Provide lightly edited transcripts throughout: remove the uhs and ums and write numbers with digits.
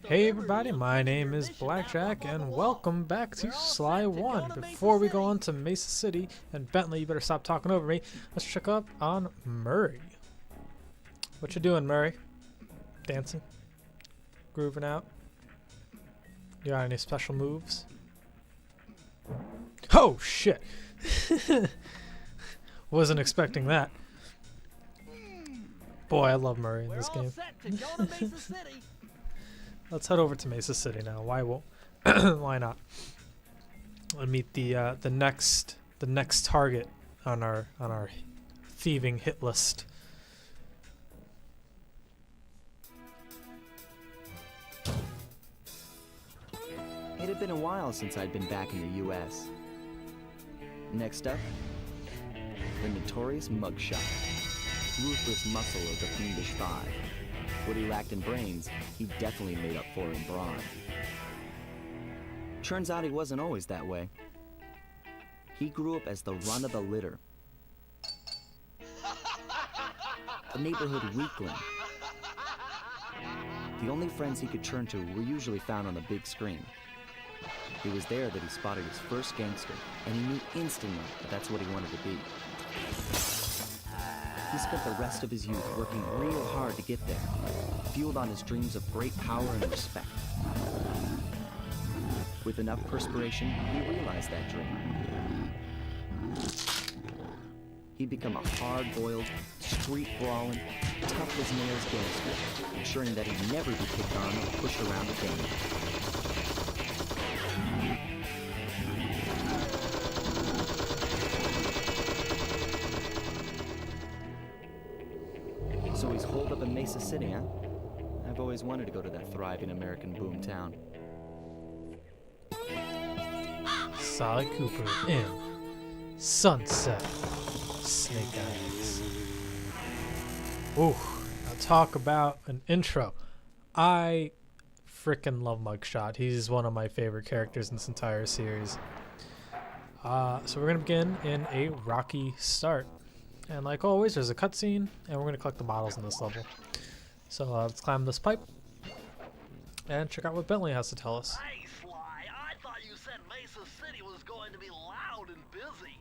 Hey everybody, my name is BlakJak and welcome back to Sly 1. Before we go on to Mesa City, and Bentley, you better stop talking over me, let's check up on Murray. What you doing, Murray? Dancing? Grooving out? You got any special moves? Oh shit! Wasn't expecting that. Boy, I love Murray in this game. Let's head over to Mesa City now. Why won't? Why not? We'll meet the next target on our thieving hit list. It had been a while since I'd been back in the U.S. Next up, the notorious Mugshot, ruthless muscle of the Fiendish Five. What he lacked in brains, he definitely made up for in brawn. Turns out he wasn't always that way. He grew up as the run of the litter, a neighborhood weakling. The only friends he could turn to were usually found on the big screen. It was there that he spotted his first gangster, and he knew instantly that that's what he wanted to be. He spent the rest of his youth working real hard to get there, fueled on his dreams of great power and respect. With enough perspiration, he realized that dream. He'd become a hard-boiled, street-brawling, tough-as-nails gangster, ensuring that he'd never be picked on or pushed around again. So he's holed up in Mesa City, huh? I've always wanted to go to that thriving American boom town. Sally Cooper in Sunset Snake Eyes. Ooh, now talk about an intro. I frickin' love Mugshot. He's one of my favorite characters in this entire series. So we're gonna begin in a rocky start. And like always, there's a cutscene, and we're going to collect the bottles in this level. So let's climb this pipe and check out what Bentley has to tell us. Hey, Sly, I thought you said Mesa City was going to be loud and busy.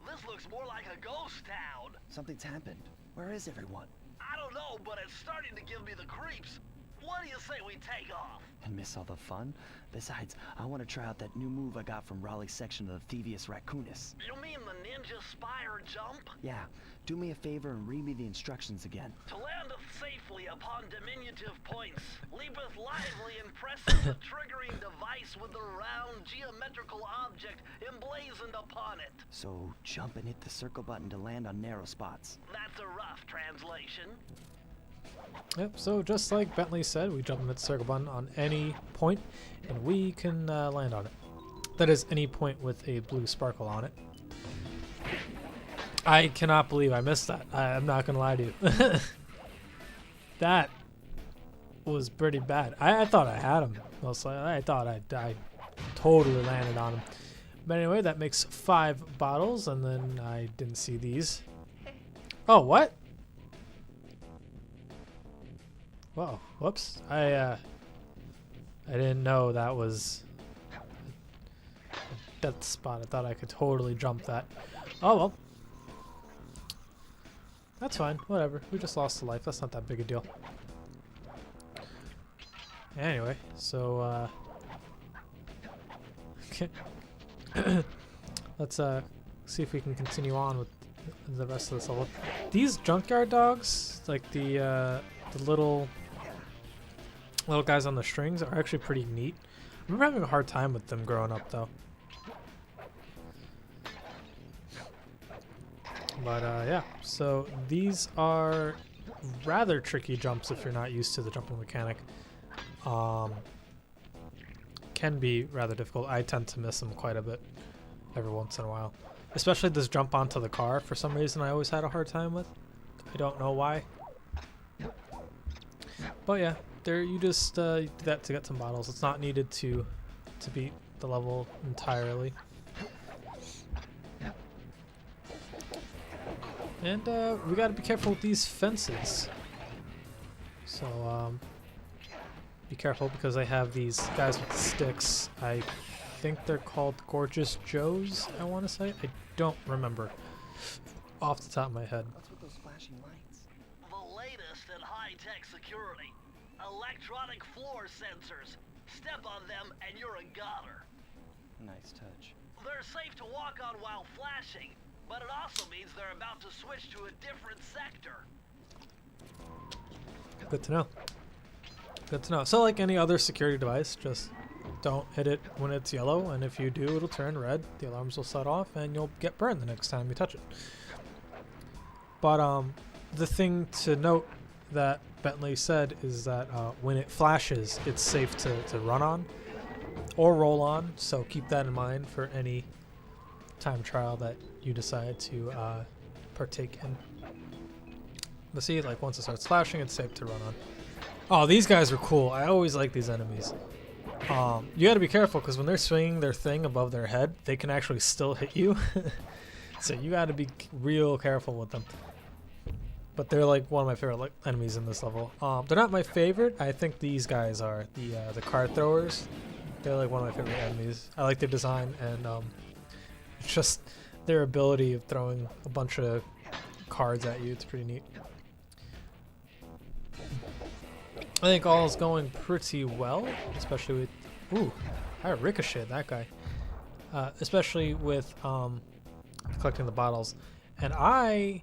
This looks more like a ghost town. Something's happened. Where is everyone? I don't know, but it's starting to give me the creeps. What do you say we take off? And miss all the fun? Besides, I want to try out that new move I got from Raleigh's section of the Thievius Raccoonus. You mean the ninja spire jump? Yeah, do me a favor and read me the instructions again. To landeth safely upon diminutive points, leapeth lively and presses the triggering device with the round geometrical object emblazoned upon it. So jump and hit the circle button to land on narrow spots. That's a rough translation. Yep, so just like Bentley said, we jump in the circle button on any point, and we can land on it. That is, any point with a blue sparkle on it. I cannot believe I missed that. I'm not going to lie to you. That was pretty bad. I thought I had him. Mostly. I thought I totally landed on him. But anyway, that makes 5 bottles, and then I didn't see these. Oh, what? Whoa, whoops. I didn't know that was a death spot. I thought I could totally jump that. Oh well. That's fine, whatever. We just lost a life. That's not that big a deal. Anyway, so okay. Let's see if we can continue on with the rest of this level. These junkyard dogs, like the little guys on the strings, are actually pretty neat. I remember having a hard time with them growing up though. But yeah, so these are rather tricky jumps if you're not used to the jumping mechanic. Can be rather difficult. I tend to miss them quite a bit every once in a while. Especially this jump onto the car, for some reason I always had a hard time with. I don't know why. But yeah, there you just do that to get some bottles. It's not needed to beat the level entirely. And we gotta be careful with these fences. So be careful because they have these guys with sticks. I think they're called Gorgeous Joes, I want to say. I don't remember off the top of my head. What's with those flashing lights? The latest in high-tech security. Electronic floor sensors. Step on them and you're a goner. Nice touch. They're safe to walk on while flashing, but it also means they're about to switch to a different sector. Good to know. Good to know. So like any other security device, just don't hit it when it's yellow, and if you do, it'll turn red. The alarms will set off, and you'll get burned the next time you touch it. But the thing to note that Bentley said is that when it flashes, it's safe to run on or roll on. So keep that in mind for any time trial that you decide to partake in. But see, like once it starts flashing, it's safe to run on. Oh, these guys are cool. I always like these enemies. You gotta be careful because when they're swinging their thing above their head, they can actually still hit you. So you gotta be real careful with them. But they're like one of my favorite enemies in this level. They're not my favorite. I think these guys are the card throwers. They're like one of my favorite enemies. I like their design and it's just their ability of throwing a bunch of cards at you. It's pretty neat. I think all is going pretty well, especially with... Ooh, I ricocheted that guy. Especially with collecting the bottles. And I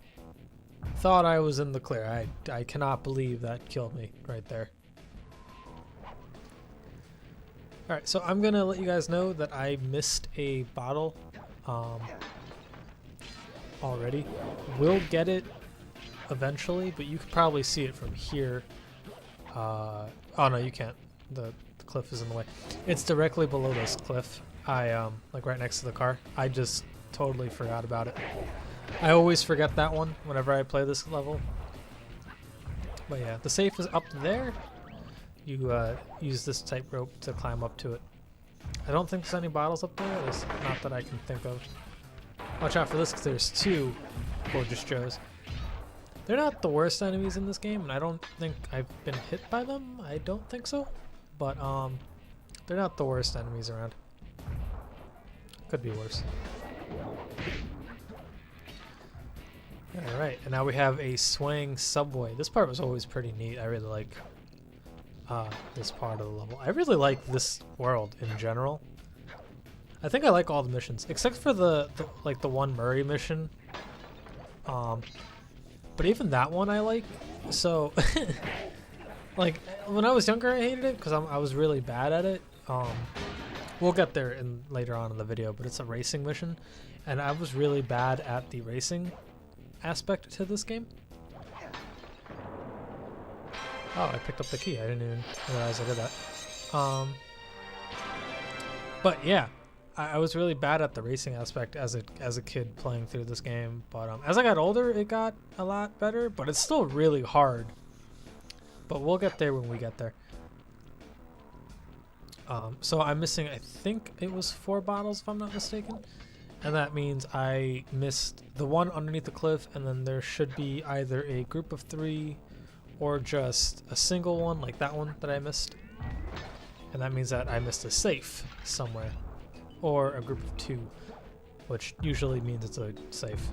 thought I was in the clear. I cannot believe that killed me right there. Alright, so I'm going to let you guys know that I missed a bottle already. We'll get it eventually, but you can probably see it from here. Oh no, you can't. The cliff is in the way. It's directly below this cliff. Like right next to the car. I just totally forgot about it. I always forget that one whenever I play this level. But yeah, the safe is up there. You use this tightrope to climb up to it. I don't think there's any bottles up there. At least not that I can think of. Watch out for this because there's two Gorgeous Joes. They're not the worst enemies in this game, and I don't think I've been hit by them. I don't think so. But they're not the worst enemies around. Could be worse. Alright, and now we have a swaying subway. This part was always pretty neat. I really like this part of the level. I really like this world in general. I think I like all the missions, except for the one Murray mission. But even that one I like. So, like, when I was younger I hated it because I was really bad at it. We'll get there later on in the video, but it's a racing mission. And I was really bad at the racing aspect to this game. Oh, I picked up the key. I didn't even realize I did that. But yeah, I was really bad at the racing aspect as a kid playing through this game. But as I got older, it got a lot better. But it's still really hard. But we'll get there when we get there. So I'm missing, I think it was 4 bottles if I'm not mistaken. And that means I missed the one underneath the cliff, and then there should be either a group of 3 or just a single one like that one that I missed. And that means that I missed a safe somewhere. Or a group of 2, which usually means it's a safe.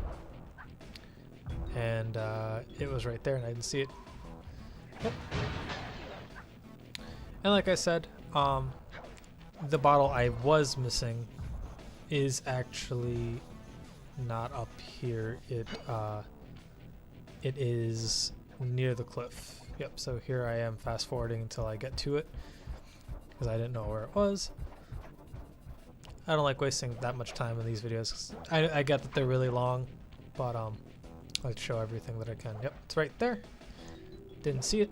And it was right there and I didn't see it. Yep. And like I said, the bottle I was missing is actually not up here. It is near the cliff. Yep, so here I am fast forwarding until I get to it because I didn't know where it was. I don't like wasting that much time in these videos 'cause I get that they're really long, but I like to show everything that I can. Yep, it's right there. Didn't see it.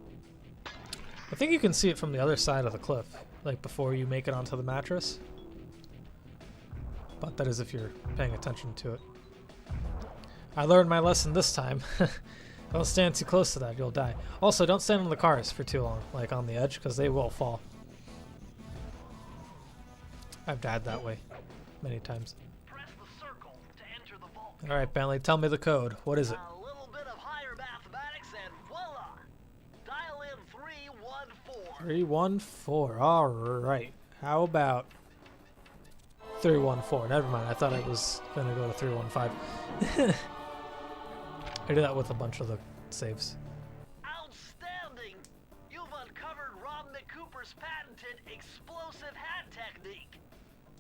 I think you can see it from the other side of the cliff, like before you make it onto the mattress. But that is if you're paying attention to it. I learned my lesson this time. Don't stand too close to that, you'll die. Also, don't stand on the cars for too long, like on the edge, because they will fall. I've died that way many times. Press the circle to enter the vault. Alright, Bentley, tell me the code. What is it? A little bit of higher mathematics and voila! Dial in 314. 314. All right. How about 314? Never mind. I thought I was gonna go to 315. I did that with a bunch of the saves. Outstanding! You've uncovered Rob McCooper's patented explosive hat technique.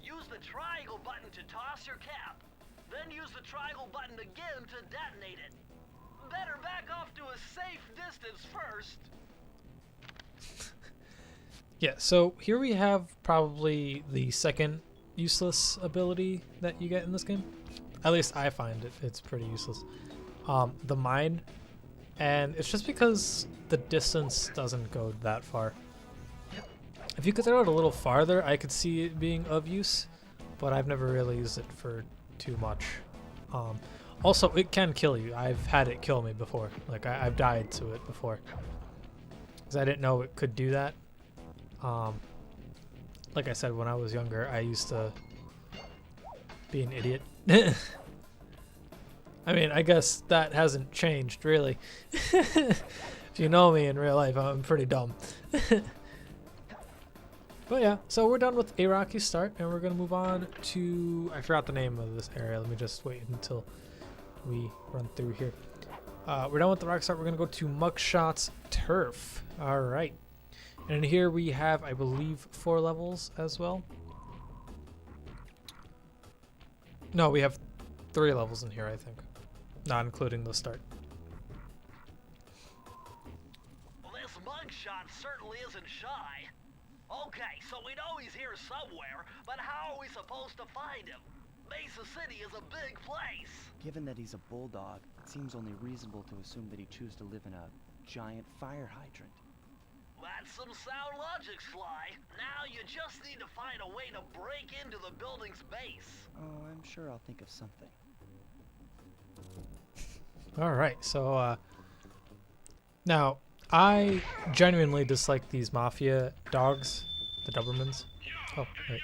Use the triangle button to toss your cap. Then use the triangle button again to detonate it. Better back off to a safe distance first. Yeah, so here we have probably the second useless ability that you get in this game. At least I find it's pretty useless. The mine, and it's just because the distance doesn't go that far. If you could throw it a little farther, I could see it being of use, but I've never really used it for too much. Also, it can kill you. I've had it kill me before. Like, I've died to it before. Because I didn't know it could do that. Like I said, when I was younger, I used to be an idiot. I mean, I guess that hasn't changed, really. If you know me in real life, I'm pretty dumb. But yeah, so we're done with a rocky start, and we're going to move on to... I forgot the name of this area. Let me just wait until we run through here. We're done with the rocky start. We're going to go to Muggshot's Turf. All right. And here we have, I believe, 4 levels as well. No, we have 3 levels in here, I think. Not including the start. Well, this Mugshot certainly isn't shy. Okay, so we know he's here somewhere, but how are we supposed to find him? Mesa City is a big place. Given that he's a bulldog, it seems only reasonable to assume that he'd choose to live in a giant fire hydrant. That's some sound logic, Sly. Now you just need to find a way to break into the building's base. Oh, I'm sure I'll think of something. All right, so now I genuinely dislike these mafia dogs, the Dobermans. Oh, wait.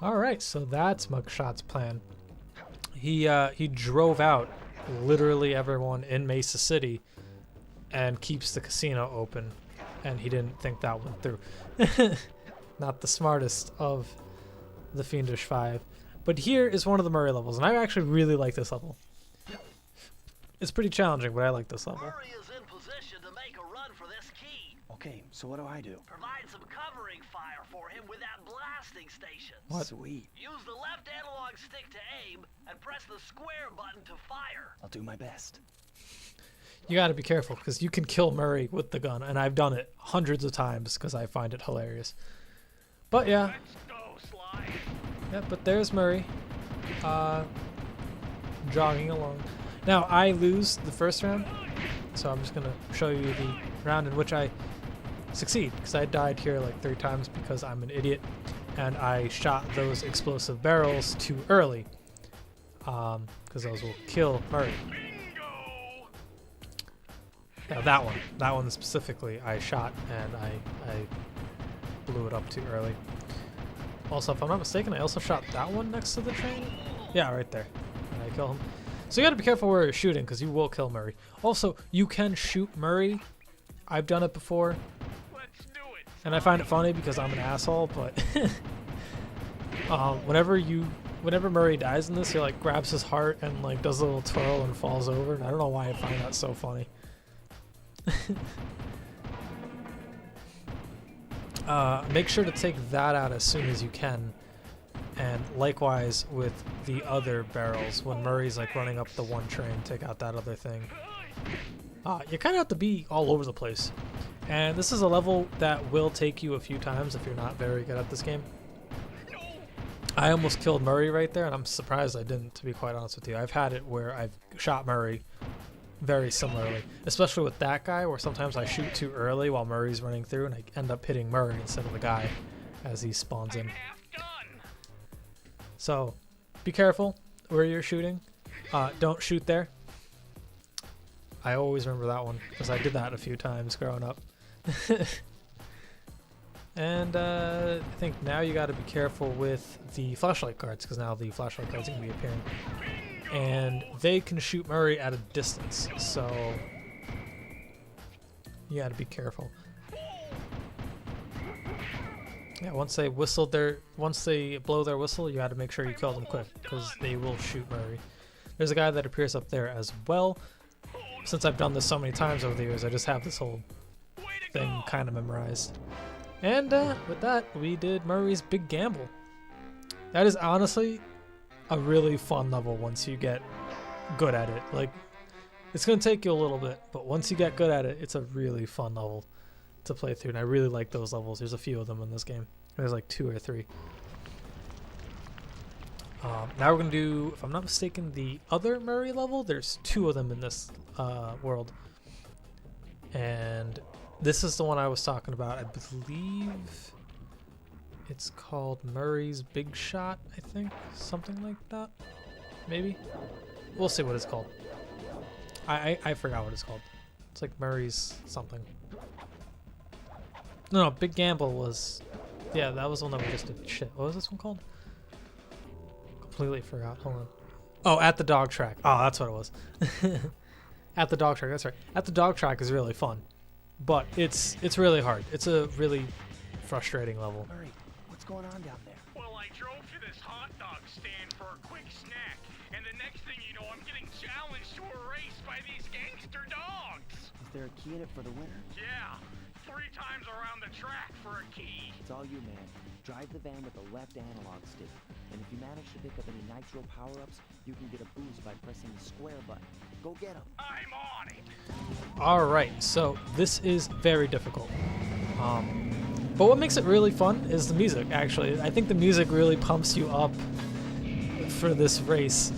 All right, so that's Muggshot's plan. He drove out literally everyone in Mesa City and keeps the casino open, and he didn't think that went through. Not the smartest of the Fiendish Five. But here is one of the Murray levels, and I actually really like this level. It's pretty challenging, but I like this level. Murray is in position to make a run for this key. Okay, so what do I do? Provide some covering fire for him with that blasting station. What? Sweet. Use the left analog stick to aim and press the square button to fire. I'll do my best. You gotta be careful, because you can kill Murray with the gun, and I've done it hundreds of times because I find it hilarious. But yeah. Let's go, Sly. Yeah, but there's Murray. Jogging along. Now, I lose the first round, so I'm just gonna show you the round in which I succeed, because I died here like 3 times because I'm an idiot, and I shot those explosive barrels too early, because those will kill Murray. Now that one specifically, I shot and I blew it up too early. Also, if I'm not mistaken, I also shot that one next to the train. Yeah, right there. And I kill him. So you gotta be careful where you're shooting, because you will kill Murray. Also, you can shoot Murray. I've done it before. Let's do it. And I find it funny because I'm an asshole, but whenever Murray dies in this, he like grabs his heart and like does a little twirl and falls over, and I don't know why I find that so funny. Make sure to take that out as soon as you can, and likewise with the other barrels. When Murray's like running up the one train, take out that other thing. You kind of have to be all over the place, and this is a level that will take you a few times if you're not very good at this game. I almost killed Murray right there, and I'm surprised I didn't, to be quite honest with you. I've had it where I've shot Murray very similarly, especially with that guy, where sometimes I shoot too early while Murray's running through, and I end up hitting Murray instead of the guy as he spawns in. So, be careful where you're shooting. Don't shoot there. I always remember that one, because I did that a few times growing up. And I think now you got to be careful with the flashlight cards, because now the flashlight cards are going to be appearing. And they can shoot Murray at a distance, so you got to be careful. Yeah, once they blow their whistle, you got to make sure you kill them quick, because they will shoot Murray. There's a guy that appears up there as well. Since I've done this so many times over the years, I just have this whole thing kind of memorized. And with that, we did Murray's Big Gamble. That is honestly a really fun level once you get good at it. Like, it's going to take you a little bit, but once you get good at it, it's a really fun level to play through. And I really like those levels. There's a few of them in this game. There's like 2 or 3. Now we're going to do, if I'm not mistaken, the other Murray level. There's 2 of them in this world. And this is the one I was talking about. I believe it's called Murray's Big Shot, I think. Something like that. Maybe. We'll see what it's called. I forgot what it's called. It's like Murray's something. No, Big Gamble was... Yeah, that was the one that we just did. Shit, what was this one called? Completely forgot. Hold on. Oh, At the Dog Track. Oh, that's what it was. At the Dog Track, that's right. At the Dog Track is really fun. But it's really hard. It's a really frustrating level. Murray, what's going on down there? Well, I drove to this hot dog stand for a quick snack, and the next thing you know, I'm getting challenged to a race by these gangster dogs. Is there a key in it for the winner? Yeah, 3 times around the track for a key. It's all you, man. Drive the van with the left analog stick. And if you manage to pick up any nitro power-ups, you can get a boost by pressing the square button. Go get them. I'm on it. Alright, so this is very difficult. But what makes it really fun is the music, actually. I think the music really pumps you up for this race.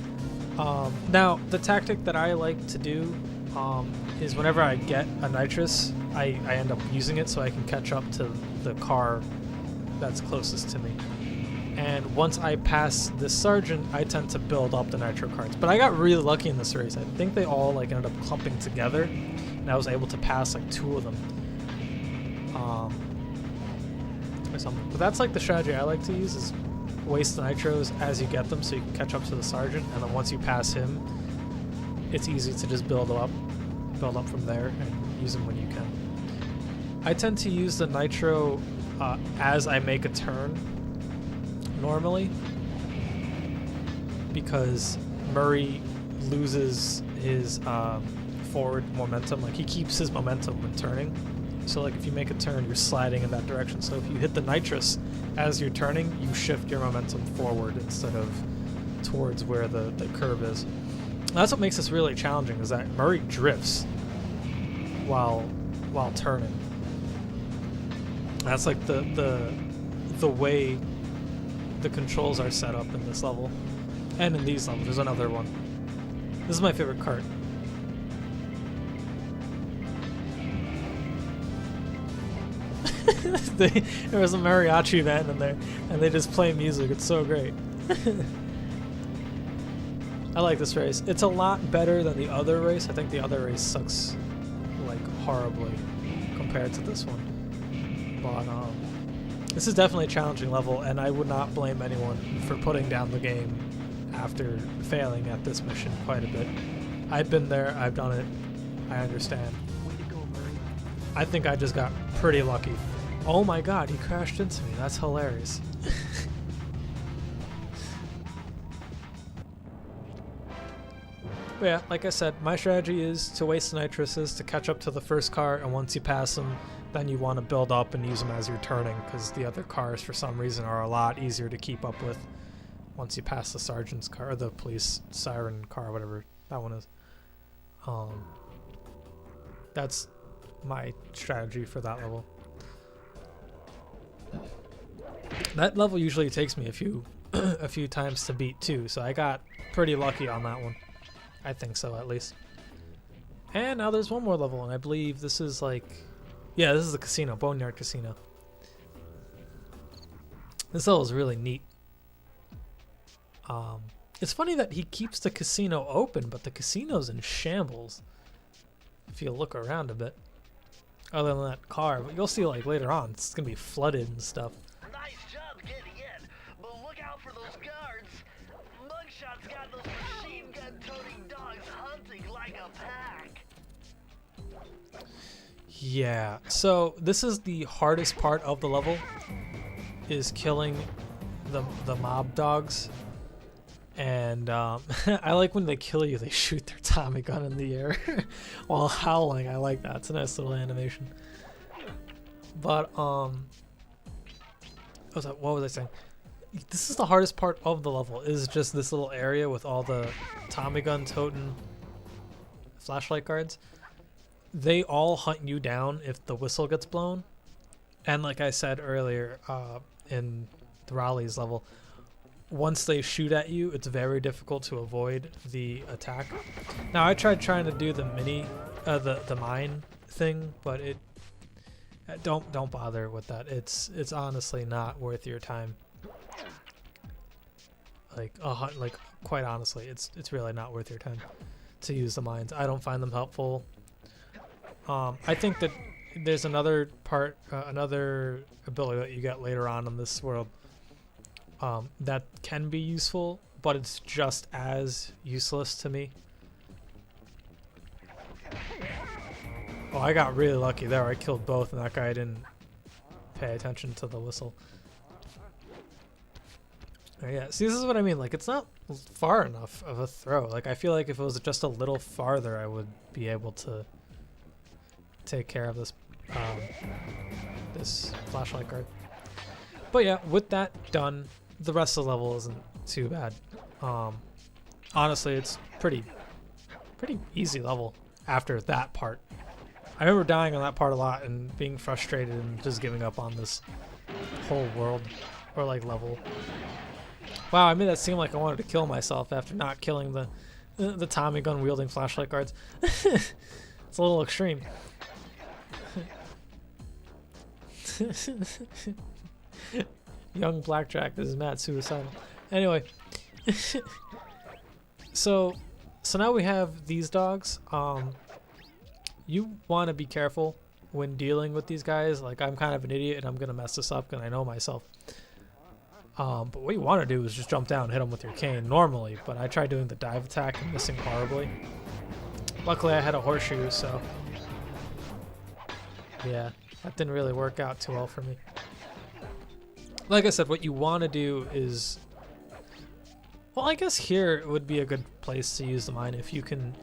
Now, the tactic that I like to do is whenever I get a nitrous, I end up using it so I can catch up to the car that's closest to me. And once I pass this sergeant, I tend to build up the nitro cards. But I got really lucky in this race. I think they all like ended up clumping together, and I was able to pass like 2 of them. Or something. But that's like the strategy I like to use, is waste the nitros as you get them so you can catch up to the sergeant, and then once you pass him, it's easy to just build up from there and use them when you can. I tend to use the nitro as I make a turn normally, because Murray loses his forward momentum. Like, he keeps his momentum when turning. So like if you make a turn, you're sliding in that direction. So if you hit the nitrous as you're turning, you shift your momentum forward instead of towards where the curve is. And that's what makes this really challenging, is that Murray drifts while turning. That's like the way the controls are set up in this level, and in these levels. There's another one. This is my favorite cart. There was a mariachi band in there, and they just play music. It's so great. I like this race. It's a lot better than the other race. I think the other race sucks like horribly compared to this one. But this is definitely a challenging level, and I would not blame anyone for putting down the game after failing at this mission quite a bit. I've been there, I've done it, I understand. Way to go, Murray. I think I just got pretty lucky. Oh my god, he crashed into me. That's hilarious. But yeah, like I said, my strategy is to waste the nitruses to catch up to the first car, and once you pass them, then you want to build up and use them as you're turning, because the other cars, for some reason, are a lot easier to keep up with once you pass the sergeant's car, or the police siren car, whatever that one is. That's my strategy for that level. That level usually takes me a few times to beat too, so I got pretty lucky on that one. I think so, at least. And now there's one more level, and I believe this is like... Yeah, this is the casino, Boneyard Casino. This level is really neat. It's funny that he keeps the casino open, but the casino's in shambles. If you look around a bit. Other than that car, but you'll see like later on, it's gonna be flooded and stuff. Nice job getting in, but look out for those guards. Mugshot's got those machine gun toting dogs hunting like a pack. Yeah, so this is the hardest part of the level, is killing the mob dogs. And I like when they kill you, they shoot their Tommy gun in the air while howling. I like that. It's a nice little animation. But what was I saying? This is the hardest part of the level, is just this little area with all the Tommy gun toting flashlight guards. They all hunt you down if the whistle gets blown. And like I said earlier in the Raleigh's level, once they shoot at you, it's very difficult to avoid the attack. Now I tried trying to do the the mine thing, but it don't bother with that. It's honestly not worth your time. Like quite honestly, it's really not worth your time to use the mines. I don't find them helpful. I think that there's another part, another ability that you get later on in this world. That can be useful, but it's just as useless to me. Oh, I got really lucky there. I killed both, and that guy didn't pay attention to the whistle. Oh, yeah, see, this is what I mean. Like, it's not far enough of a throw. Like, I feel like if it was just a little farther, I would be able to take care of this this flashlight guard. But yeah, with that done, the rest of the level isn't too bad. Honestly, it's pretty easy level after that part. I remember dying on that part a lot and being frustrated and just giving up on this whole world or like level. Wow, I made that seem like I wanted to kill myself after not killing the Tommy gun wielding flashlight guards. It's a little extreme. Young BlakJak is mad suicidal. Anyway, so now we have these dogs. You want to be careful when dealing with these guys. Like, I'm kind of an idiot and I'm gonna mess this up, and I know myself. But what you want to do is just jump down and hit them with your cane normally. But I tried doing the dive attack and missing horribly. Luckily, I had a horseshoe, so yeah, that didn't really work out too well for me. Like I said, what you want to do is... Well, I guess here would be a good place to use the mine. If you can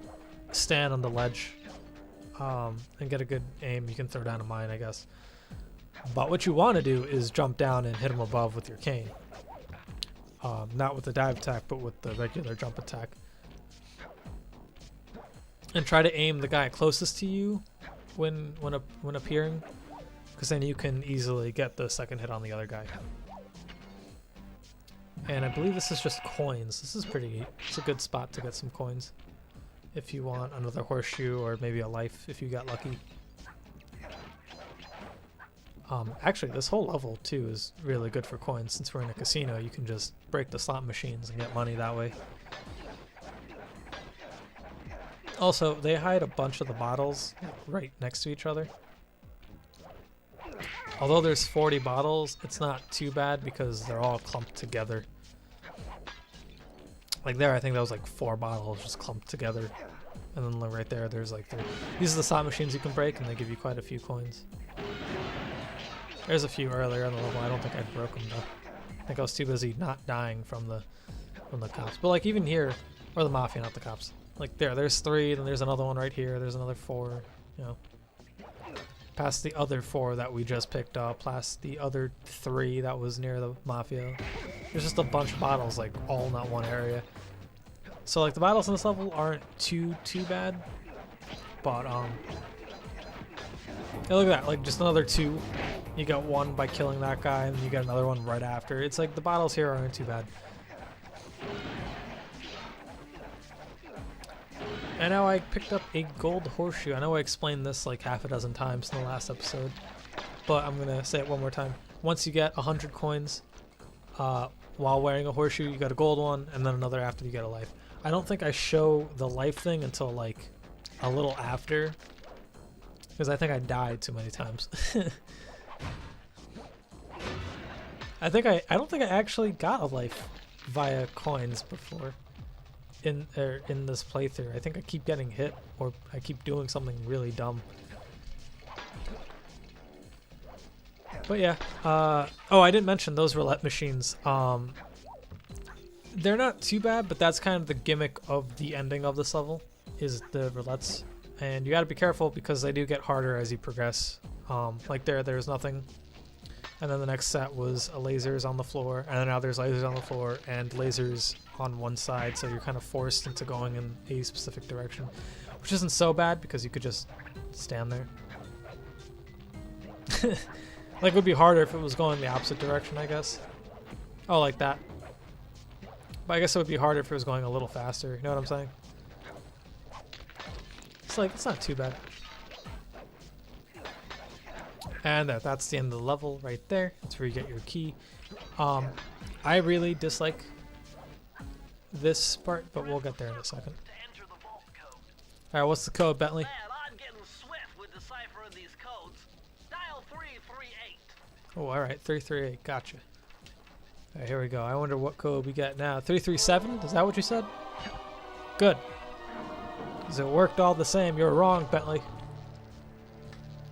stand on the ledge and get a good aim, you can throw down a mine, I guess. But what you want to do is jump down and hit them above with your cane. Not with the dive attack, but with the regular jump attack. And try to aim the guy closest to you when appearing, because then you can easily get the second hit on the other guy. And I believe this is just coins. This is it's a good spot to get some coins if you want another horseshoe or maybe a life if you got lucky. Actually, this whole level too is really good for coins. Since we're in a casino, you can just break the slot machines and get money that way. Also, they hide a bunch of the bottles right next to each other. Although there's 40 bottles, it's not too bad because they're all clumped together. Like there, I think that was like 4 bottles just clumped together. And then right there, there's like 3. These are the slot machines you can break, and they give you quite a few coins. There's a few earlier in the level. I don't think I broke them though. I think I was too busy not dying from the cops. But like even here, or the mafia, not the cops. Like there's 3, then there's another one right here. There's another 4. You know. Past the other 4 that we just picked up, past the other 3 that was near the mafia. There's just a bunch of bottles, like all in that one area. So like the bottles in this level aren't too bad, but yeah, look at that, like just another 2. You got 1 by killing that guy, and you got another one right after. It's like the bottles here aren't too bad. And now I picked up a gold horseshoe. I know I explained this like half a dozen times in the last episode, but I'm gonna say it one more time. Once you get 100 coins while wearing a horseshoe, you get a gold one, and then another after you get a life. I don't think I show the life thing until like a little after, because I think I died too many times. I don't think I actually got a life via coins before in this playthrough. I think I keep getting hit, or I keep doing something really dumb. But yeah, oh, I didn't mention those roulette machines. They're not too bad, but that's kind of the gimmick of the ending of this level, is the roulettes. And you gotta be careful because they do get harder as you progress. Like there's nothing. And then the next set was lasers on the floor, and then now there's lasers on the floor and lasers on one side, so you're kind of forced into going in a specific direction, which isn't so bad because you could just stand there. Like, it would be harder if it was going the opposite direction, I guess. Oh, like that. But I guess it would be harder if it was going a little faster, you know what I'm saying? It's like, it's not too bad. And that's the end of the level right there. That's where you get your key. I really dislike this part, but we'll get there in a second. Alright, what's the code, Bentley? Man, I'm getting swift with deciphering these codes. Dial 338. Oh, alright, 338, gotcha. Alright, here we go. I wonder what code we got now. 337? Is that what you said? Good. Because it worked all the same. You're wrong, Bentley.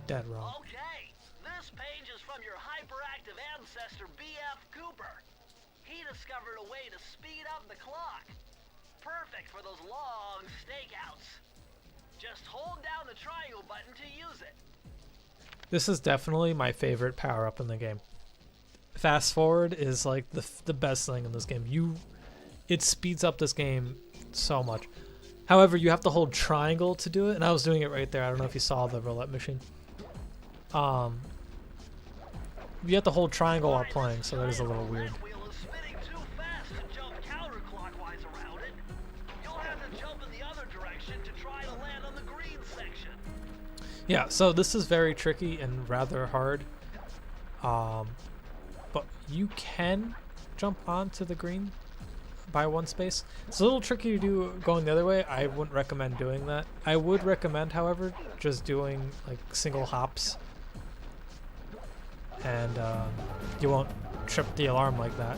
Dead wrong. Okay, this page is from your hyperactive ancestor, B.F. Cooper. He discovered a way to speed up the clock. Perfect for those long stakeouts. Just hold down the triangle button to use it. This is definitely my favorite power-up in the game. Fast forward is like the best thing in this game. It speeds up this game so much. However, you have to hold triangle to do it, and I was doing it right there. I don't know if you saw the roulette machine. You have to hold triangle while playing, so that is a little weird. Wheel is spinning too fast to jump counterclockwise around it. You'll have to jump in the other direction to try to land on the green section. Yeah, so this is very tricky and rather hard. But you can jump onto the green by one space. It's a little tricky to do going the other way. I wouldn't recommend doing that. I would recommend, however, just doing like single hops, and you won't trip the alarm like that.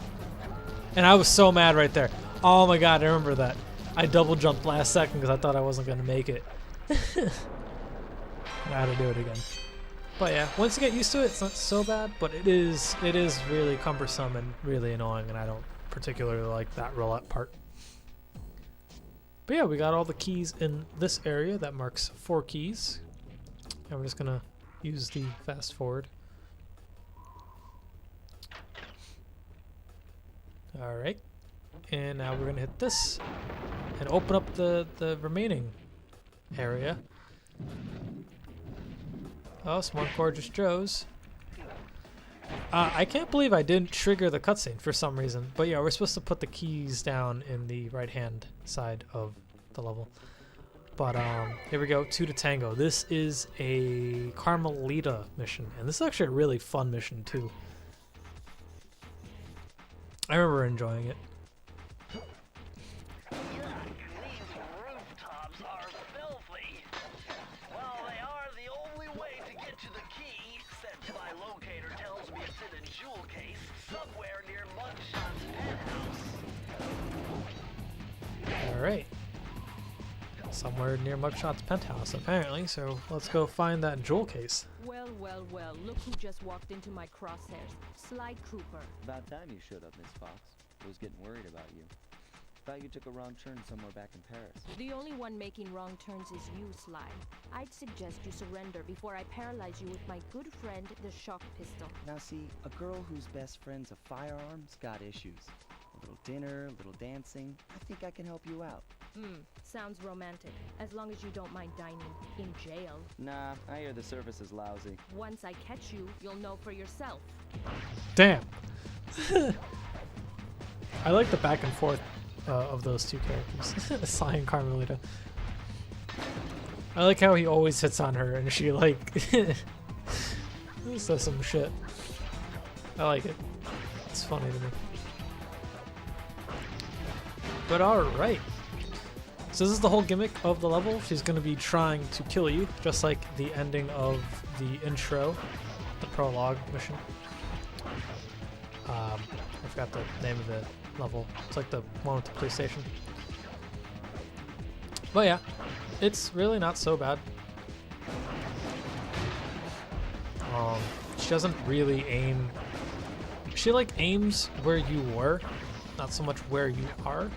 And I was so mad right there. Oh my god, I remember that. I double jumped last second because I thought I wasn't gonna make it. I had to do it again. But yeah, once you get used to it, it's not so bad, but it is really cumbersome and really annoying, and I don't particularly like that roulette part. But yeah, we got all the keys in this area. That marks 4 keys. And we're just gonna use the fast forward. Alright. And now we're gonna hit this and open up the remaining area. Oh, some more gorgeous Joes. I can't believe I didn't trigger the cutscene for some reason. But yeah, we're supposed to put the keys down in the right-hand side of the level. But here we go, 2 to Tango. This is a Carmelita mission, and this is actually a really fun mission too. I remember enjoying it. These rooftops are filthy. Well, they are the only way to get to the key, since my locator tells me it's in a jewel case somewhere near Mugshot's penthouse. Alright. Somewhere near Mugshot's penthouse, apparently, so let's go find that jewel case. Well, well, well, look who just walked into my crosshairs. Sly Cooper. About time you showed up, Miss Fox. I was getting worried about you. Thought you took a wrong turn somewhere back in Paris. The only one making wrong turns is you, Sly. I'd suggest you surrender before I paralyze you with my good friend, the shock pistol. Now see, a girl whose best friend's a firearm's got issues. A little dinner, a little dancing. I think I can help you out. Sounds romantic, as long as you don't mind dining in jail. Nah, I hear the service is lousy. Once I catch you, you'll know for yourself. Damn. I like the back and forth of those two characters, Sly and Carmelita. I like how he always hits on her and she like says some shit. I like it. It's funny to me. But alright. So this is the whole gimmick of the level. She's going to be trying to kill you, just like the ending of the intro, the prologue mission. I forgot the name of the level. It's like the one with the police station. But yeah, it's really not so bad. She doesn't really aim. She like aims where you were, not so much where you are.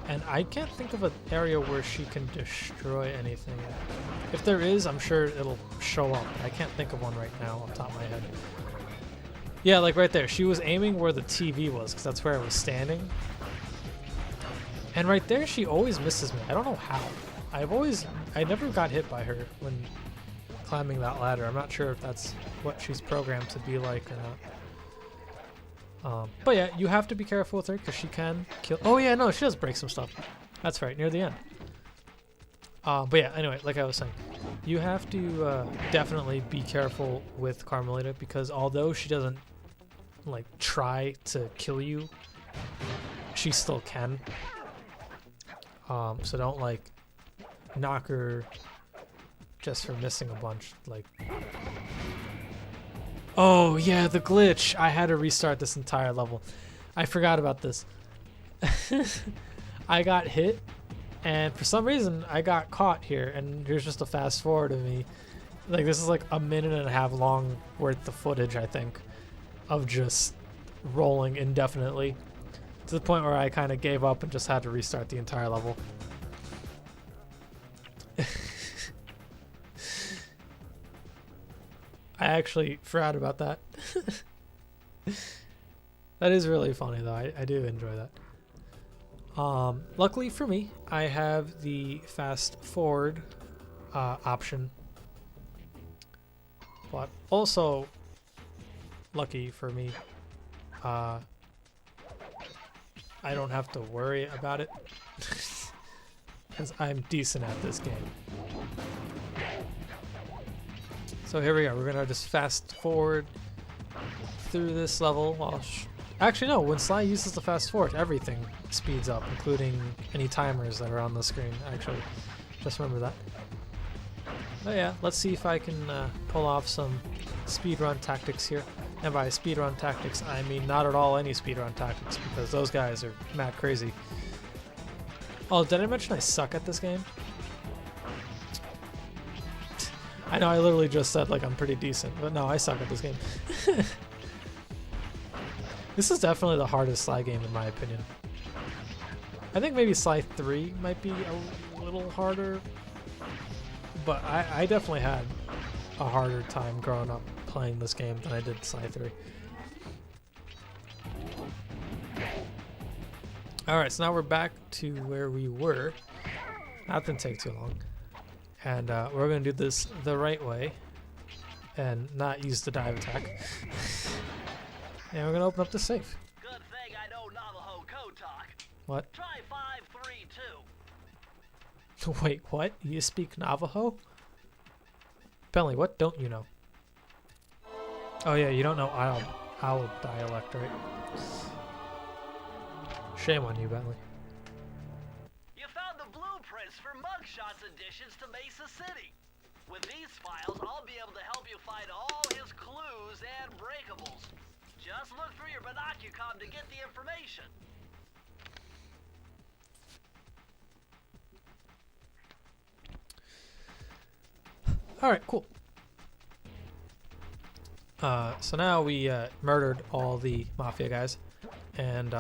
And I can't think of an area where she can destroy anything. If there is, I'm sure it'll show up. I can't think of one right now off the top of my head. Yeah, like right there. She was aiming where the TV was, because that's where I was standing. And right there, she always misses me. I don't know how. I never got hit by her when climbing that ladder. I'm not sure if that's what she's programmed to be like or not. But yeah, you have to be careful with her because she can kill. Oh yeah, no, she does break some stuff. That's right, near the end. But yeah, anyway, like I was saying, you have to definitely be careful with Carmelita because although she doesn't like try to kill you, she still can. So don't like knock her just for missing a bunch. Like, oh yeah, the glitch. I had to restart this entire level. I forgot about this. I got hit, and for some reason I got caught here. And here's just a fast forward of me. Like this is like a minute and a half long worth of footage, I think, of just rolling indefinitely to the point where I kind of gave up and just had to restart the entire level. I actually forgot about that. That is really funny though. I do enjoy that. Luckily for me, I have the fast forward option. But also, lucky for me, I don't have to worry about it because I'm decent at this game. So here we go. We're gonna just fast forward through this level. While actually, no. When Sly uses the fast forward, everything speeds up, including any timers that are on the screen. Actually, just remember that. But yeah, let's see if I can pull off some speedrun tactics here. And by speedrun tactics, I mean not at all any speedrun tactics, because those guys are mad crazy. Oh, did I mention I suck at this game? I know I literally just said like I'm pretty decent, but no, I suck at this game. This is definitely the hardest Sly game in my opinion. I think maybe Sly 3 might be a little harder, but I definitely had a harder time growing up playing this game than I did Sly 3. Alright, so now we're back to where we were. That didn't take too long. And we're going to do this the right way and not use the dive attack. And we're going to open up the safe. Good thing I know Navajo code talk. What? Try 532. Wait, what? You speak Navajo? Bentley, what don't you know? Oh yeah, you don't know owl dialect, right? Shame on you, Bentley. You found the blueprints for Mugshot's additions to Mesa City. With these files, I'll be able to help you find all his clues and breakables. Just look through your binocucom to get the information. Alright, cool. So now we murdered all the Mafia guys, and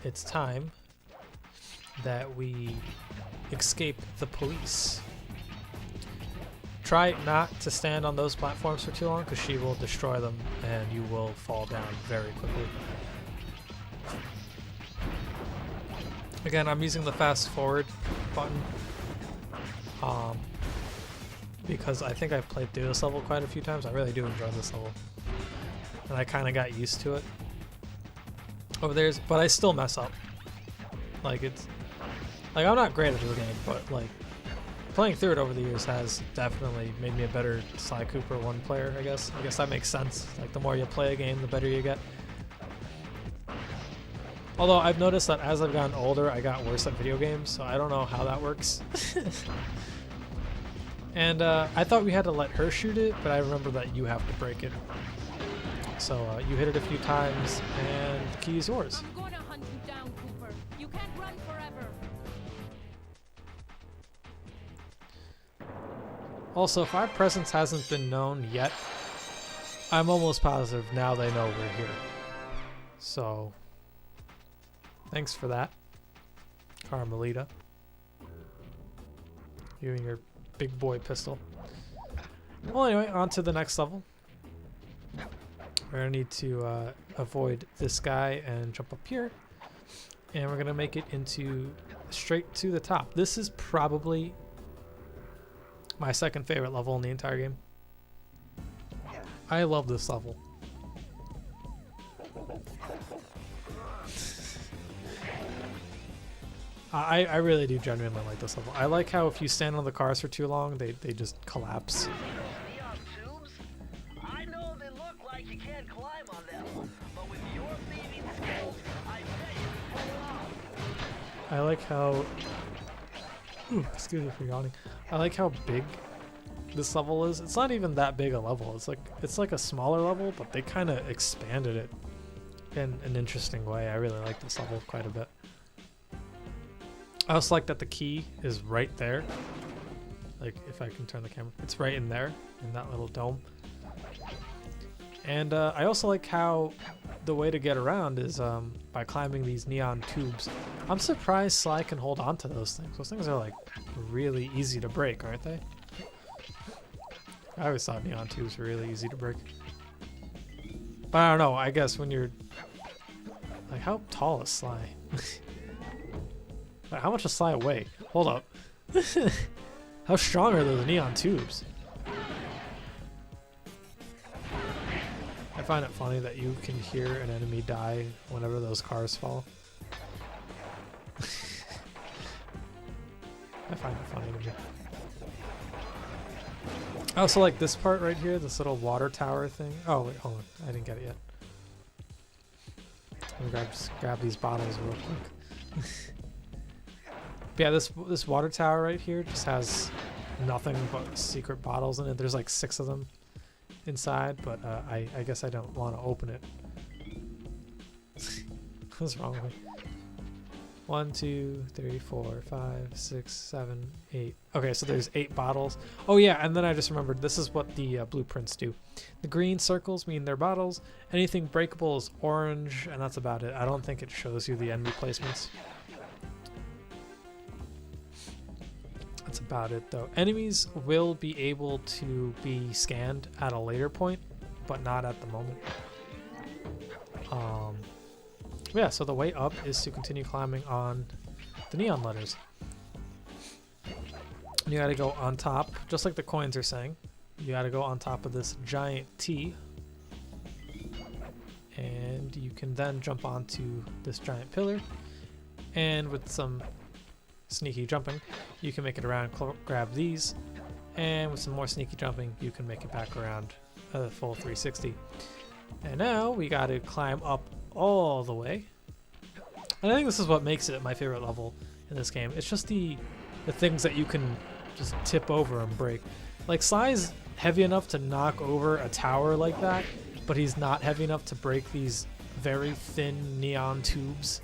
it's time that we escape the police. Try not to stand on those platforms for too long because she will destroy them and you will fall down very quickly. Again, I'm using the fast forward button because I think I've played through this level quite a few times. I really do enjoy this level, and I kind of got used to it over there, but I still mess up. Like I'm not great at this game, but like playing through it over the years has definitely made me a better Sly Cooper 1 player, I guess. I guess that makes sense. Like, the more you play a game, the better you get. Although I've noticed that as I've gotten older, I got worse at video games, so I don't know how that works. And I thought we had to let her shoot it, but I remember that you have to break it. So you hit it a few times, and the key is yours. I'm gonna hunt you down, Cooper. You can't run forever. Also, if our presence hasn't been known yet, I'm almost positive now they know we're here. So, thanks for that, Carmelita. You and your big boy pistol. Well, anyway, on to the next level. We're gonna need to avoid this guy and jump up here. And we're gonna make it into straight to the top. This is probably my second favorite level in the entire game. I love this level. I really do genuinely like this level. I like how if you stand on the cars for too long, they just collapse. Neon tubes? I know they look like you can't climb on them, but with your thieving skills, I bet you can pull it off. I like how... Ooh, excuse me for yawning. I like how big this level is. It's not even that big a level. It's like a smaller level, but they kind of expanded it in an interesting way. I really like this level quite a bit. I also like that the key is right there. Like, if I can turn the camera, it's right in there, in that little dome. And I also like how the way to get around is by climbing these neon tubes. I'm surprised Sly can hold on to those things. Those things are like really easy to break, aren't they? I always thought neon tubes were really easy to break. But I don't know, I guess when you're... Like, how tall is Sly? How much does Sly weigh? Hold up. How strong are those neon tubes? I find it funny that you can hear an enemy die whenever those cars fall. I find it funny to me. I also like this part right here, this little water tower thing. Oh wait, hold on. I didn't get it yet. Let me just grab these bottles real quick. But yeah, this water tower right here just has nothing but secret bottles in it. There's like 6 of them inside, but I guess I don't want to open it. What's wrong with me? 1, 2, 3, 4, 5, 6, 7, 8. Okay, so there's 8 bottles. Oh yeah, and then I just remembered this is what the blueprints do. The green circles mean they're bottles. Anything breakable is orange, and that's about it. I don't think it shows you the enemy placements. That's about it though. Enemies will be able to be scanned at a later point, but not at the moment. Yeah, so the way up is to continue climbing on the neon letters. You gotta go on top, just like the coins are saying. You gotta go on top of this giant T. And you can then jump onto this giant pillar. And with some sneaky jumping, you can make it around, grab these. And with some more sneaky jumping, you can make it back around a full 360. And now we gotta climb up all the way. And I think this is what makes it my favorite level in this game. It's just the things that you can just tip over and break. Like, Sly's heavy enough to knock over a tower like that, but he's not heavy enough to break these very thin neon tubes.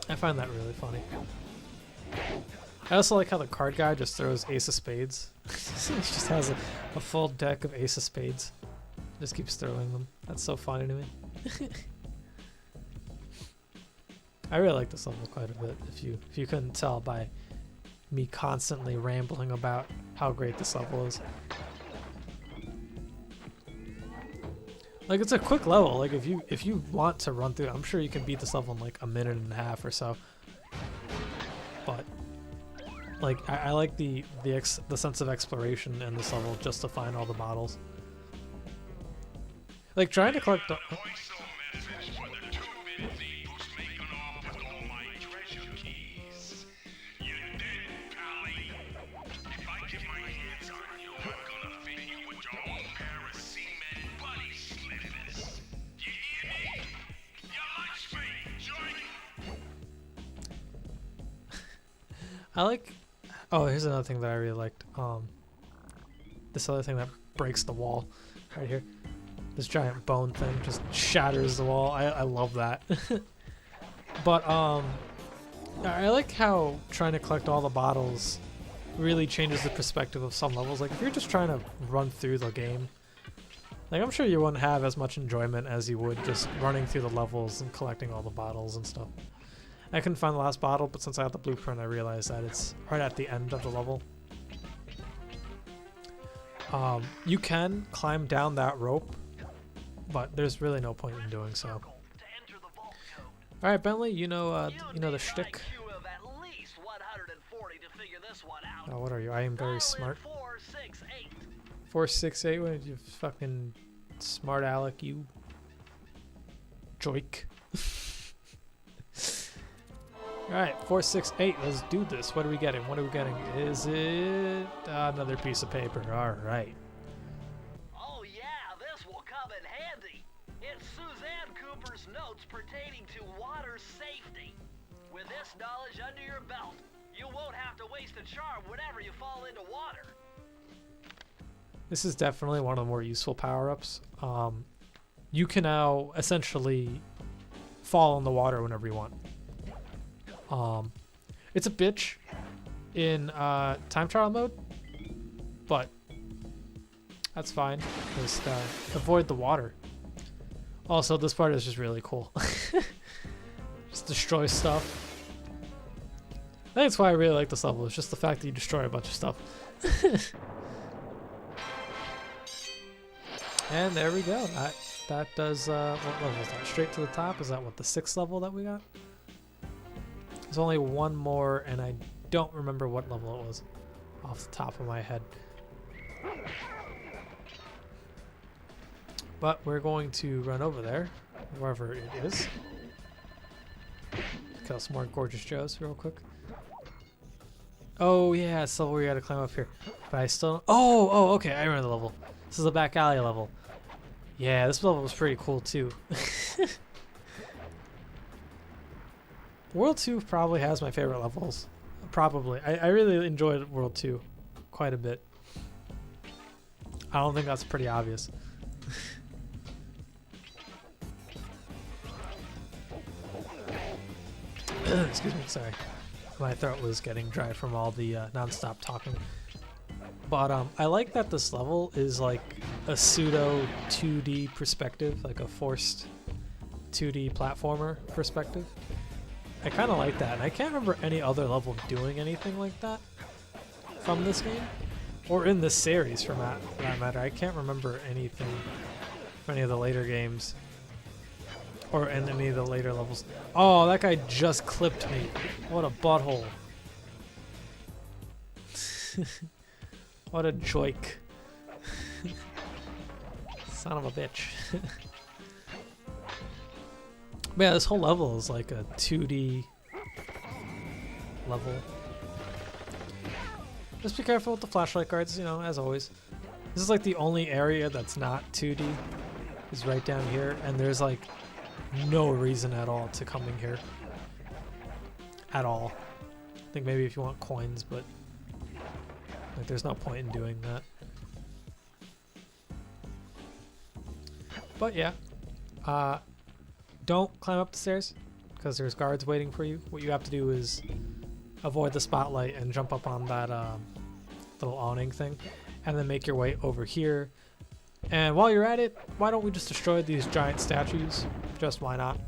I find that really funny. I also like how the card guy just throws Ace of Spades. He just has a full deck of Ace of Spades. Just keeps throwing them. That's so funny to me. I really like this level quite a bit, if you couldn't tell by me constantly rambling about how great this level is. Like, it's a quick level. Like, if you want to run through it, I'm sure you can beat this level in like a minute and a half or so. But like, I like the sense of exploration in this level just to find all the bottles. Like, trying to collect the... I like. Oh, here's another thing that I really liked. This other thing that breaks the wall, right here. This giant bone thing just shatters the wall. I love that. But I like how trying to collect all the bottles really changes the perspective of some levels. Like if you're just trying to run through the game, like I'm sure you wouldn't have as much enjoyment as you would just running through the levels and collecting all the bottles and stuff. I couldn't find the last bottle, but since I had the blueprint, I realized that it's right at the end of the level. You can climb down that rope, but there's really no point in doing so. All right, Bentley, you know the shtick. Oh, what are you? I am very smart. 468. What did you fucking smart aleck? You joik. All right, 468. Let's do this. What are we getting? What are we getting? Is it another piece of paper? All right. Oh yeah, this will come in handy. It's Suzanne Cooper's notes pertaining to water safety. With this knowledge under your belt, you won't have to waste a charm whenever you fall into water. This is definitely one of the more useful power-ups. You can now essentially fall in the water whenever you want. It's a bitch in time trial mode, but that's fine. Just avoid the water. Also, this part is just really cool. Just destroy stuff. I think that's why I really like this level. It's just the fact that you destroy a bunch of stuff. And there we go. That does what level is that? Straight to the top. Is that what the 6th level that we got? There's only one more, and I don't remember what level it was off the top of my head. But we're going to run over there, wherever it is. Kill some more gorgeous Joes real quick. Oh yeah, it's the level where you gotta climb up here. But I still... Oh, okay, I remember the level. This is the back alley level. Yeah, this level was pretty cool too. World 2 probably has my favorite levels. Probably. I really enjoyed World 2 quite a bit. I don't think that's pretty obvious. Excuse me, sorry. My throat was getting dry from all the non-stop talking. But I like that this level is like a pseudo 2D perspective, like a forced 2D platformer perspective. I kind of like that, and I can't remember any other level doing anything like that from this game, or in this series for that matter. I can't remember anything from any of the later games, or in any of the later levels. Oh, that guy just clipped me. What a butthole. What a joik. Son of a bitch. But yeah, this whole level is like a 2D level. Just be careful with the flashlight guards, you know, as always. This is like the only area that's not 2D, is right down here, and there's like no reason at all to come in here. At all. I think maybe if you want coins, but like there's no point in doing that. But yeah. Don't climb up the stairs, because there's guards waiting for you. What you have to do is avoid the spotlight and jump up on that little awning thing, and then make your way over here. And while you're at it, why don't we just destroy these giant statues? Just why not?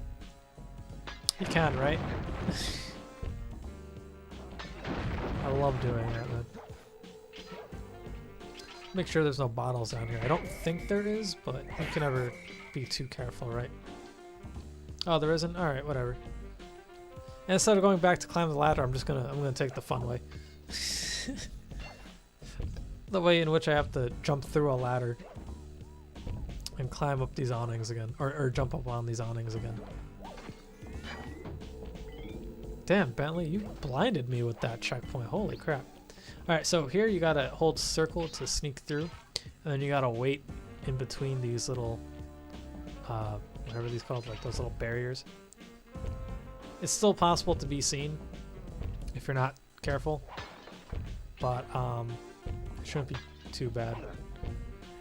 You can, right? I love doing that, man. Make sure there's no bottles down here. I don't think there is, but you can never be too careful, right? Oh, there isn't? Alright, whatever. And instead of going back to climb the ladder, I'm gonna take the fun way. The way in which I have to jump through a ladder and climb up these awnings again. Or jump up on these awnings again. Damn, Bentley, you blinded me with that checkpoint. Holy crap. Alright, so here you gotta hold circle to sneak through. And then you gotta wait in between these little whatever these called, like those little barriers. It's still possible to be seen if you're not careful. But it shouldn't be too bad.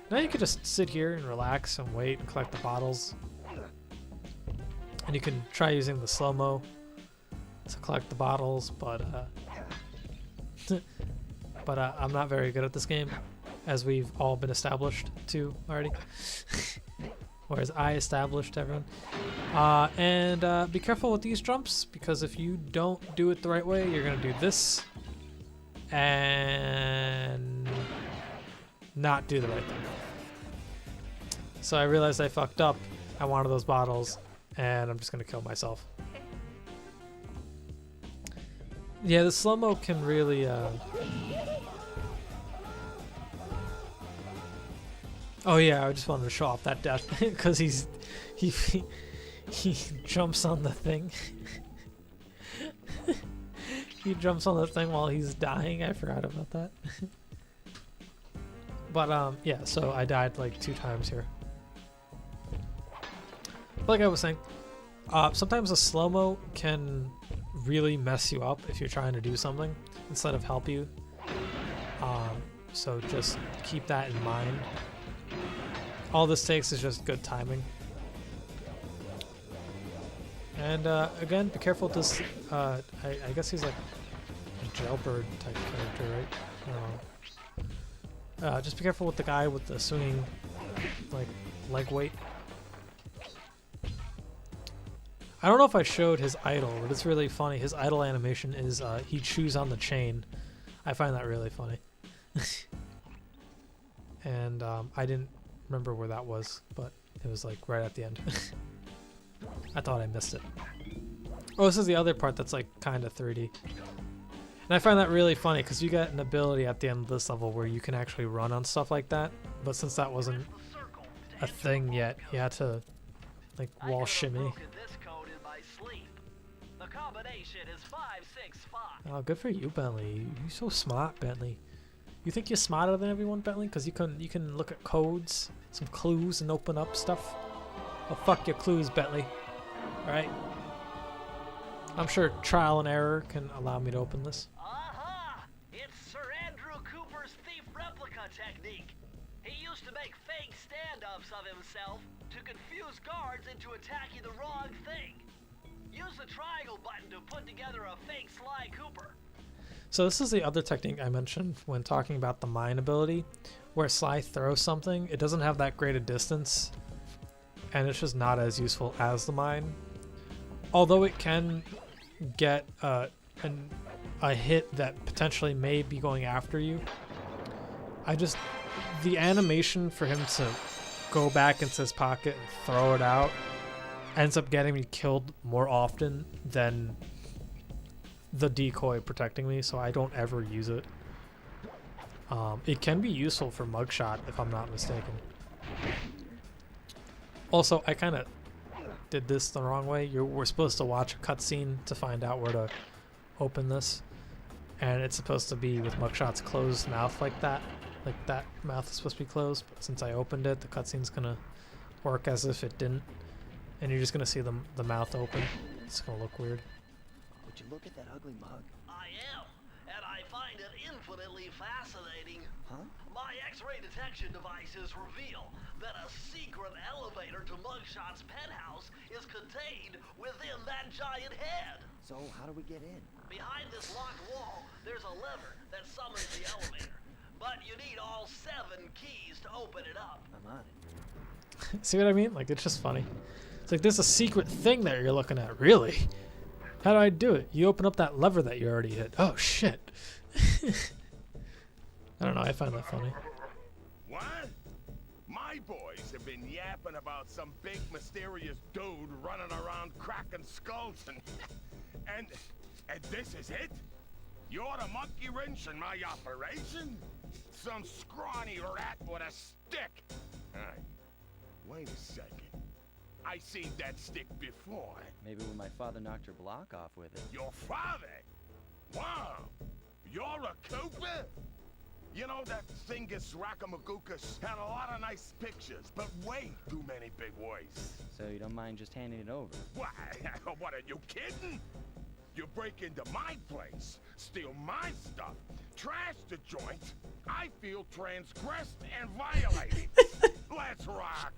Now you could just sit here and relax and wait and collect the bottles. And you can try using the slow-mo to collect the bottles, but I'm not very good at this game, as we've all been established to already. Whereas I established everyone. And be careful with these jumps, because if you don't do it the right way, you're gonna do this and not do the right thing. So I realized I fucked up. I wanted those bottles, and I'm just gonna kill myself. Yeah, the slow-mo can really Oh yeah, I just wanted to show off that death because he jumps on the thing. He jumps on the thing while he's dying. I forgot about that. But yeah, so I died like 2 times here. Like I was saying, sometimes a slow-mo can really mess you up if you're trying to do something instead of help you. So just keep that in mind. All this takes is just good timing. And again, be careful with this. I guess he's like a jailbird type character, right? I don't know. Just be careful with the guy with the swinging, like, leg weight. I don't know if I showed his idle, but it's really funny. His idle animation is he chews on the chain. I find that really funny. And I didn't remember where that was, but it was like right at the end. I thought I missed it. Oh, this is the other part that's like kind of 3D. And I find that really funny because you get an ability at the end of this level where you can actually run on stuff like that. But since that wasn't a thing yet, you had to like wall shimmy. The combination is 565. Oh, good for you, Bentley. You're so smart, Bentley. You think you're smarter than everyone, Bentley? Because you can look at codes, some clues, and open up stuff. Well, fuck your clues, Bentley. Alright? I'm sure trial and error can allow me to open this. Aha! It's Sir Andrew Cooper's thief replica technique. He used to make fake stand-ups of himself to confuse guards into attacking the wrong thing. Use the triangle button to put together a fake Sly Cooper. So this is the other technique I mentioned when talking about the mine ability, where Sly throws something, it doesn't have that great a distance, and it's just not as useful as the mine. Although it can get a hit that potentially may be going after you. The animation for him to go back into his pocket and throw it out ends up getting me killed more often than the decoy protecting me, so I don't ever use it. It can be useful for Mugshot if I'm not mistaken. Also, I kind of did this the wrong way. We're supposed to watch a cutscene to find out where to open this, and it's supposed to be with Mugshot's closed mouth like that. Like that mouth is supposed to be closed, but since I opened it, the cutscene's gonna work as if it didn't, and you're just gonna see the mouth open. It's gonna look weird. Would you look at that ugly mug? I am, and I find it infinitely fascinating. Huh? My X-ray detection devices reveal that a secret elevator to Mugshot's penthouse is contained within that giant head. So how do we get in? Behind this locked wall, there's a lever that summons the elevator. But you need all 7 keys to open it up. I'm on it. See what I mean? Like, it's just funny. It's like there's a secret thing that you're looking at. Really? How do I do it? You open up that lever that you already hit. Oh, shit. I don't know. I find that funny. What? My boys have been yapping about some big mysterious dude running around cracking skulls and this is it? You're the monkey wrench in my operation? Some scrawny rat with a stick. Hey, wait a second. I seen that stick before. Maybe when my father knocked your block off with it. Your father? Wow. You're a Cooper? You know, that Thingus Raccoonus had a lot of nice pictures, but way too many big words. So you don't mind just handing it over? Why? What, are you kidding? You break into my place, steal my stuff, trash the joint. I feel transgressed and violated. Let's rock.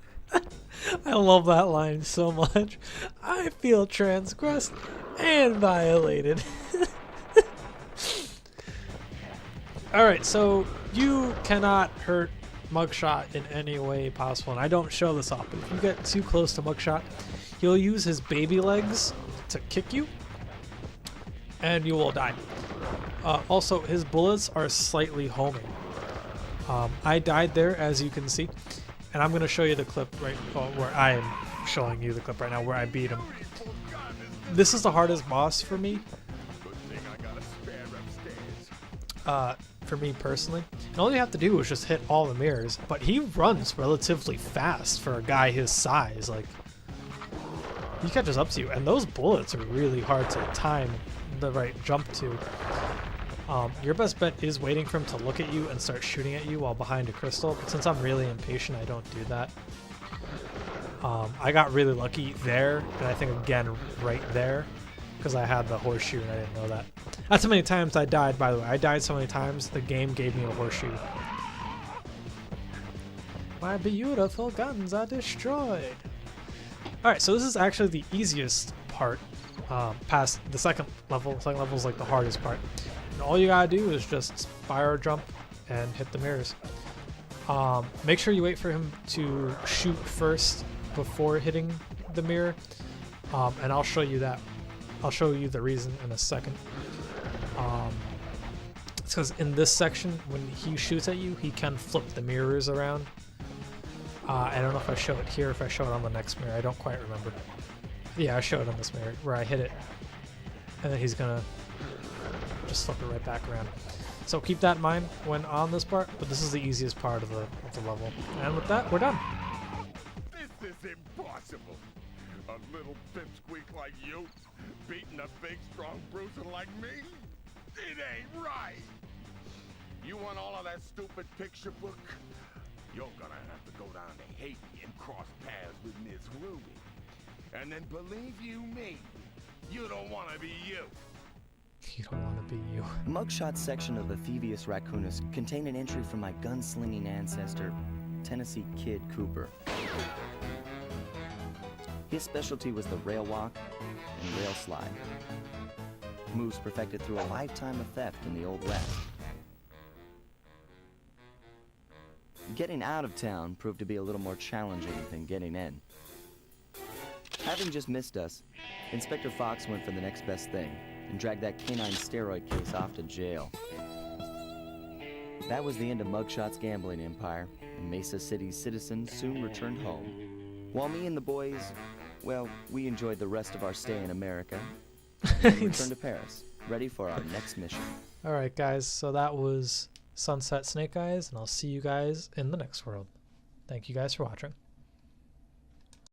I love that line so much. I feel transgressed and violated. Alright, so you cannot hurt Mugshot in any way possible, and I don't show this off, but if you get too close to Mugshot, he'll use his baby legs to kick you, and you will die. Also, his bullets are slightly homing. I died there, as you can see, and I'm going to show you the clip right where I am showing you the clip right now where I beat him. This is the hardest boss for me. For me personally. And all you have to do is just hit all the mirrors, but he runs relatively fast for a guy his size. Like, he catches up to you, and those bullets are really hard to time the right jump to. Your best bet is waiting for him to look at you and start shooting at you while behind a crystal, but since I'm really impatient, I don't do that. I got really lucky there, and I think again right there, because I had the horseshoe and I didn't know that. That's how many times I died, by the way. I died so many times, the game gave me a horseshoe. My beautiful guns are destroyed. Alright, so this is actually the easiest part past the second level. The second level is like the hardest part. And all you gotta do is just fire a jump and hit the mirrors. Make sure you wait for him to shoot first before hitting the mirror, and I'll show you that. I'll show you the reason in a second. It's because in this section, when he shoots at you, he can flip the mirrors around. I don't know if I show it here, if I show it on the next mirror. I don't quite remember. Yeah, I show it on this mirror where I hit it, and then he's gonna just flip it right back around. So keep that in mind when on this part, but this is the easiest part of the level. And with that, we're done. This is impossible. A little pipsqueak like you beating a big, strong bruiser like me? It ain't right. You want all of that stupid picture book? You're gonna have to go down to Haiti and cross paths with Miss Ruby. And then believe you me, you don't want to be you. You don't want to be you. Mugshot's section of the Thievius Raccoonus contained an entry from my gunslinging ancestor, Tennessee Kid Cooper. His specialty was the rail walk and rail slide. Moves perfected through a lifetime of theft in the Old West. Getting out of town proved to be a little more challenging than getting in. Having just missed us, Inspector Fox went for the next best thing and dragged that canine steroid case off to jail. That was the end of Mugshot's gambling empire, and Mesa City's citizens soon returned home. While me and the boys, well, we enjoyed the rest of our stay in America and returned to Paris, ready for our next mission. Alright guys, so that was Sunset Snake Eyes, and I'll see you guys in the next world. Thank you guys for watching.